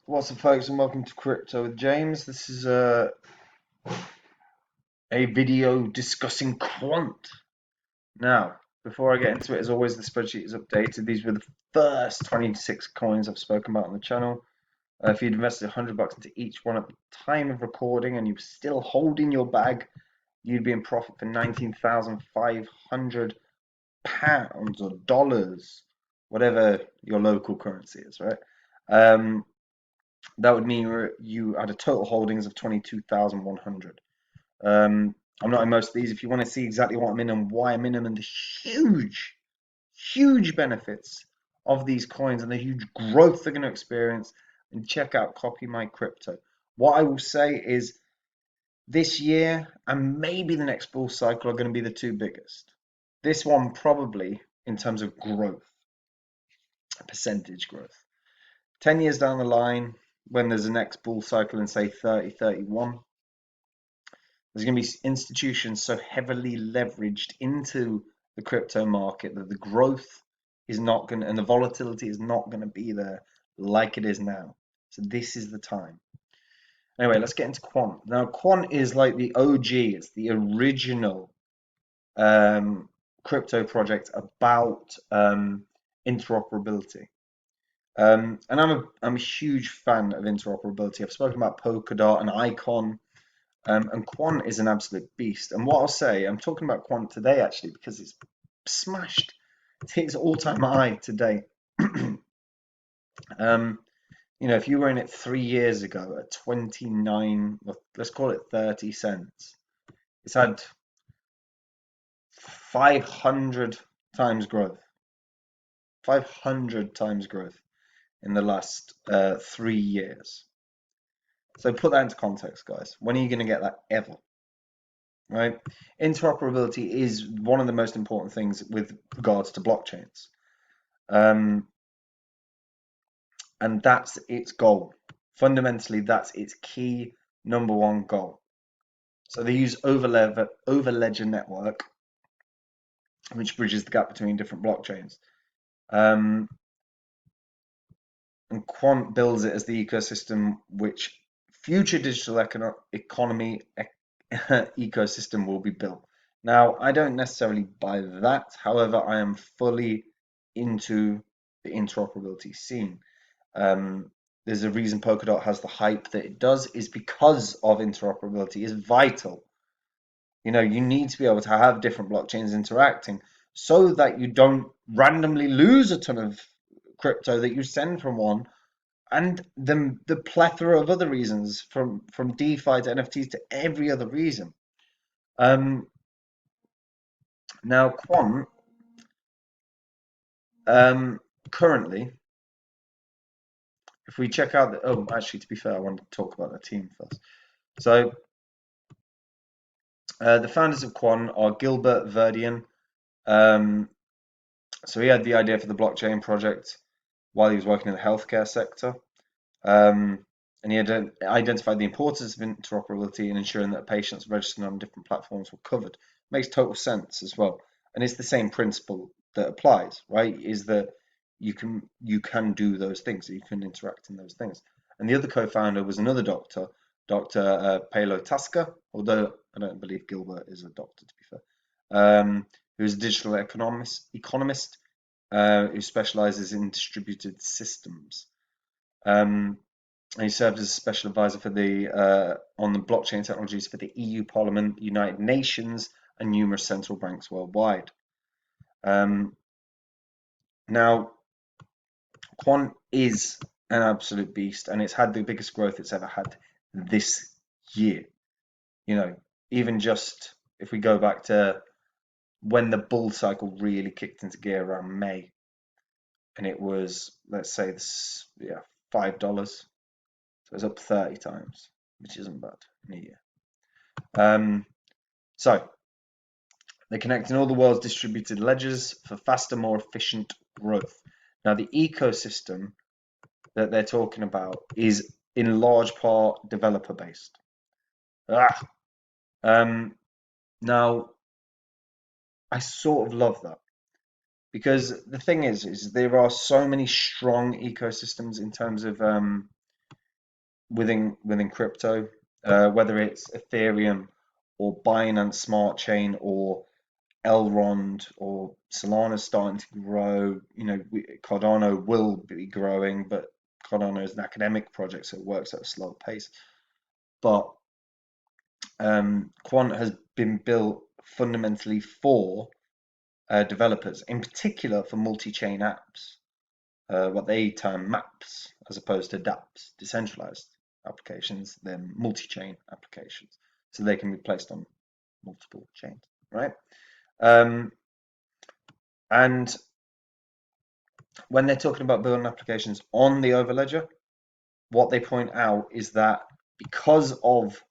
What's up, folks, and welcome to Crypto with James. This is a video discussing Quant. Now, before I get into it, as always, the spreadsheet is updated. These were the first 26 coins I've spoken about on the channel. If you'd invested $100 into each one at the time of recording and you're still holding your bag, you'd be in profit for £19,500 or dollars, whatever your local currency is, right? That would mean you had a total holdings of 22,100. I'm not in most of these. If you want to see exactly what I'm in and why I'm in them and the huge benefits of these coins and the huge growth they're going to experience, then check out Copy My Crypto. What I will say is this year and maybe the next bull cycle are going to be the two biggest. This one probably in terms of growth, percentage growth. 10 years down the line, when there's a next bull cycle in say 30, 31, there's going to be institutions so heavily leveraged into the crypto market that the growth is not going to, and the volatility is not going to be there like it is now. So this is the time. Anyway, let's get into Quant. Now, Quant is like the OG. It's the original crypto project about interoperability. And I'm a huge fan of interoperability. I've spoken about Polkadot and Icon. And Quant is an absolute beast. And what I'll say, I'm talking about Quant today actually because it's smashed. It's hit its all-time high today. If you were in it 3 years ago at 29, well, let's call it 30 cents, it's had 500 times growth. 500 times growth in the last 3 years. So put that into context, guys. When are you going to get that ever? Right? Interoperability is one of the most important things with regards to blockchains. And that's its goal. Fundamentally, that's its key number one goal. So they use Overledger network, which bridges the gap between different blockchains. And Quant builds it as the ecosystem which future digital economy ecosystem will be built. Now, I don't necessarily buy that. However, I am fully into the interoperability scene. There's a reason Polkadot has the hype that it does is because of interoperability is vital. You need to be able to have different blockchains interacting so that you don't randomly lose a ton of crypto that you send from one, and the plethora of other reasons from DeFi to NFTs to every other reason. Now, Quant currently, if we check out actually, to be fair, I want to talk about the team first. So, the founders of Quant are Gilbert Verdian. So he had the idea for the blockchain project while he was working in the healthcare sector. And he had identified the importance of interoperability and ensuring that patients registered on different platforms were covered. Makes total sense as well. And it's the same principle that applies, right? Is that you can do those things, you can interact in those things. And the other co-founder was another doctor, Dr. Paolo Tasca, although I don't believe Gilbert is a doctor, to be fair, who's a digital economist who specializes in distributed systems. And he served as a special advisor for on the blockchain technologies for the EU Parliament, United Nations, and numerous central banks worldwide. Now, Quant is an absolute beast, and it's had the biggest growth it's ever had this year. Even just if we go back to when the bull cycle really kicked into gear around May, and it was, let's say, $5. So it's up 30 times, which isn't bad in a year. So they're connecting all the world's distributed ledgers for faster, more efficient growth. Now, the ecosystem that they're talking about is in large part developer based. Now, I sort of love that because the thing is there are so many strong ecosystems in terms of within crypto, whether it's Ethereum or Binance Smart Chain or Elrond or Solana starting to grow. Cardano will be growing, but Cardano is an academic project, so it works at a slower pace. But Quant has been built fundamentally for developers, in particular for multi-chain apps, what they term maps as opposed to dApps, decentralized applications. They're multi-chain applications, so they can be placed on multiple chains, right? And when they're talking about building applications on the Overledger, what they point out is that because of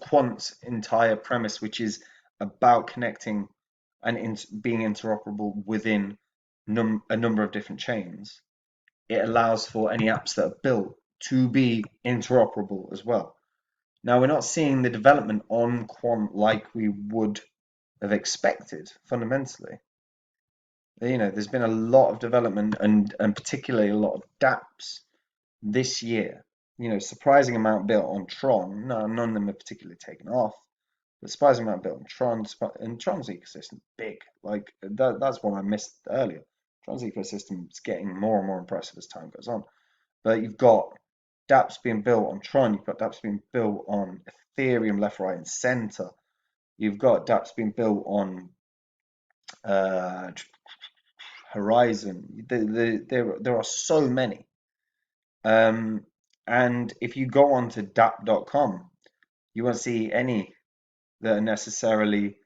Quant's entire premise, which is about connecting and being interoperable within a number of different chains, it allows for any apps that are built to be interoperable as well. Now, we're not seeing the development on Quant like we would have expected fundamentally. There's been a lot of development and particularly a lot of dApps this year. Surprising amount built on Tron. No, none of them are particularly taken off. But surprising amount built on Tron, and Tron's ecosystem big. Like that's what I missed earlier. Tron's ecosystem is getting more and more impressive as time goes on. But you've got dApps being built on Tron. You've got dApps being built on Ethereum, left, right, and center. You've got dApps being built on Horizon. There are so many. And if you go on to dApp.com, you won't see any that are necessarily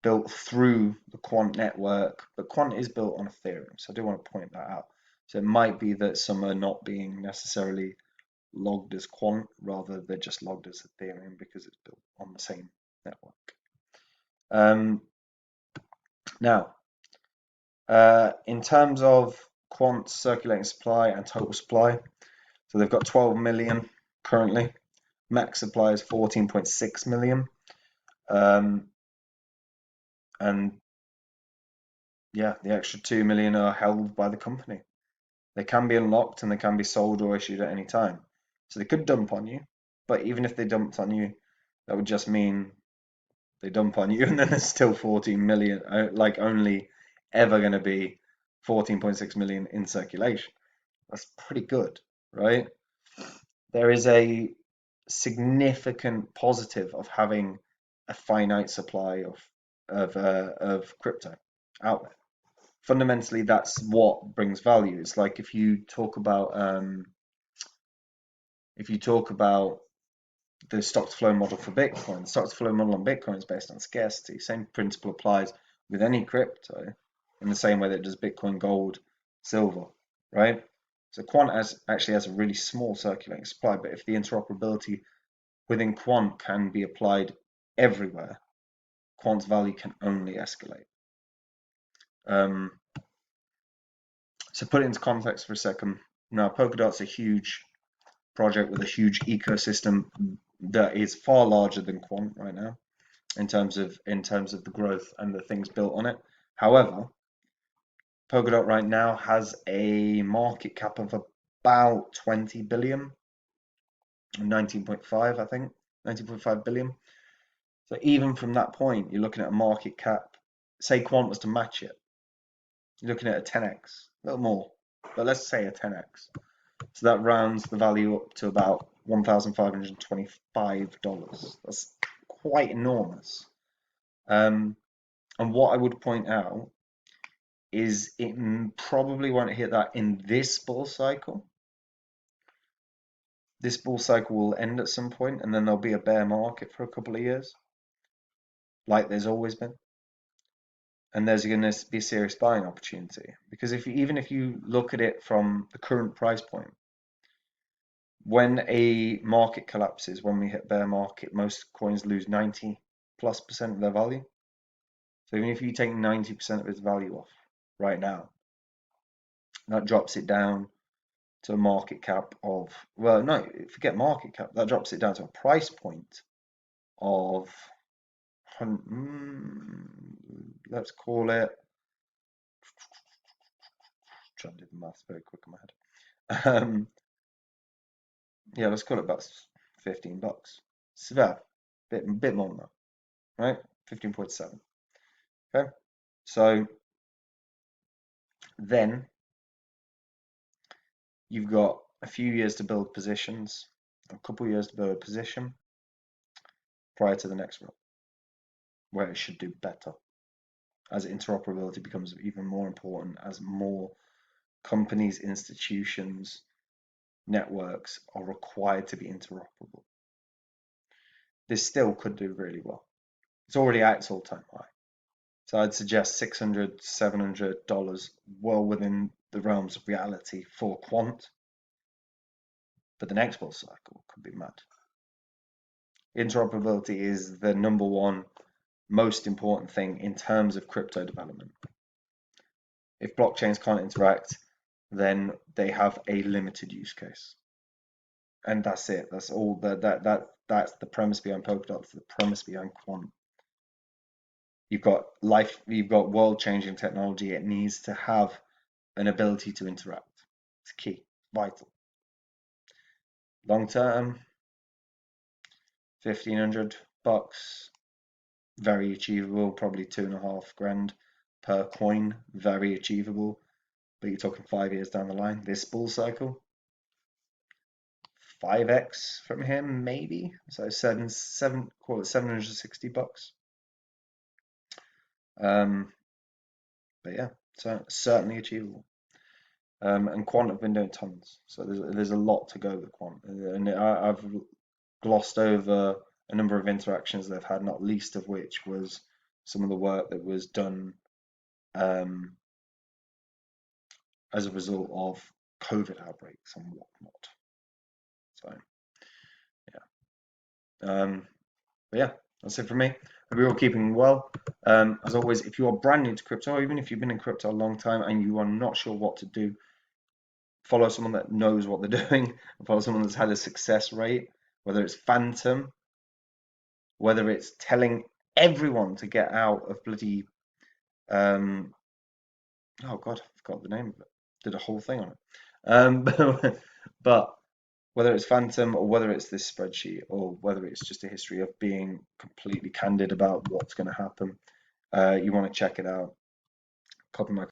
built through the Quant network, but Quant is built on Ethereum, so I do want to point that out. So it might be that some are not being necessarily logged as Quant, rather they're just logged as Ethereum because it's built on the same network. Now, in terms of Quant's circulating supply and total supply, so they've got 12 million currently. Max supply is 14.6 million. And yeah, the extra 2 million are held by the company. They can be unlocked and they can be sold or issued at any time. So they could dump on you, but even if they dumped on you, that would just mean they dump on you and then there's still 14 million, like only ever going to be 14.6 million in circulation. That's pretty good, right? There is a significant positive of having a finite supply of crypto out there. Fundamentally, that's what brings value. It's like if you talk about the stock to flow model for Bitcoin, the stock to flow model on Bitcoin is based on scarcity. Same principle applies with any crypto in the same way that it does Bitcoin, gold, silver, right? So Quant actually has a really small circulating supply, but if the interoperability within Quant can be applied everywhere, Quant's value can only escalate. So put it into context for a second. Now, Polkadot's a huge project with a huge ecosystem that is far larger than Quant right now in terms of the growth and the things built on it. However, Polkadot right now has a market cap of about 20 billion, 19.5, I think, 19.5 billion. So even from that point, you're looking at a market cap, say Quant was to match it, you're looking at a 10x, a little more, but let's say a 10x. So that rounds the value up to about $1,525. That's quite enormous. And what I would point out is it probably won't hit that in this bull cycle. This bull cycle will end at some point, and then there'll be a bear market for a couple of years, like there's always been. And there's going to be a serious buying opportunity because even if you look at it from the current price point, when a market collapses, when we hit bear market, most coins lose 90+% of their value. So even if you take 90% of its value off right now, that drops it down to a market cap of, well, no, forget market cap, that drops it down to a price point of, let's call it, trying to do the math very quick in my head. Yeah, let's call it about $15. It's about bit more than that, right? 15.7. Okay. So then you've got a few years to build positions, a couple of years to build a position prior to the next run, where it should do better as interoperability becomes even more important, as more companies, institutions, networks are required to be interoperable. This still could do really well. It's already at its all-time high. So I'd suggest $600, $700, well within the realms of reality for Quant. But the next bull cycle could be mad. Interoperability is the number one most important thing in terms of crypto development. If blockchains can't interact, then they have a limited use case. And that's it. That's all that's the premise behind Polkadot, the premise behind Quant. You've got world-changing technology. It needs to have an ability to interact. It's key, vital. Long term, $1,500, very achievable. Probably 2.5 grand per coin, very achievable. But you're talking 5 years down the line. This bull cycle, 5x from him, maybe. So call it $760. But yeah, so certainly achievable. And Quant have been doing tons, so there's a lot to go with Quant, and I've glossed over a number of interactions they've had, not least of which was some of the work that was done um, as a result of COVID outbreaks and whatnot. So but yeah, that's it for me. Hope you're all keeping well. As always, if you are brand new to crypto, or even if you've been in crypto a long time and you are not sure what to do, follow someone that knows what they're doing, follow someone that's had a success rate, whether it's Phantom, whether it's telling everyone to get out of bloody oh god, I forgot the name of it. Did a whole thing on it. But whether it's Phantom or whether it's this spreadsheet or whether it's just a history of being completely candid about what's going to happen, you want to check it out. Copy my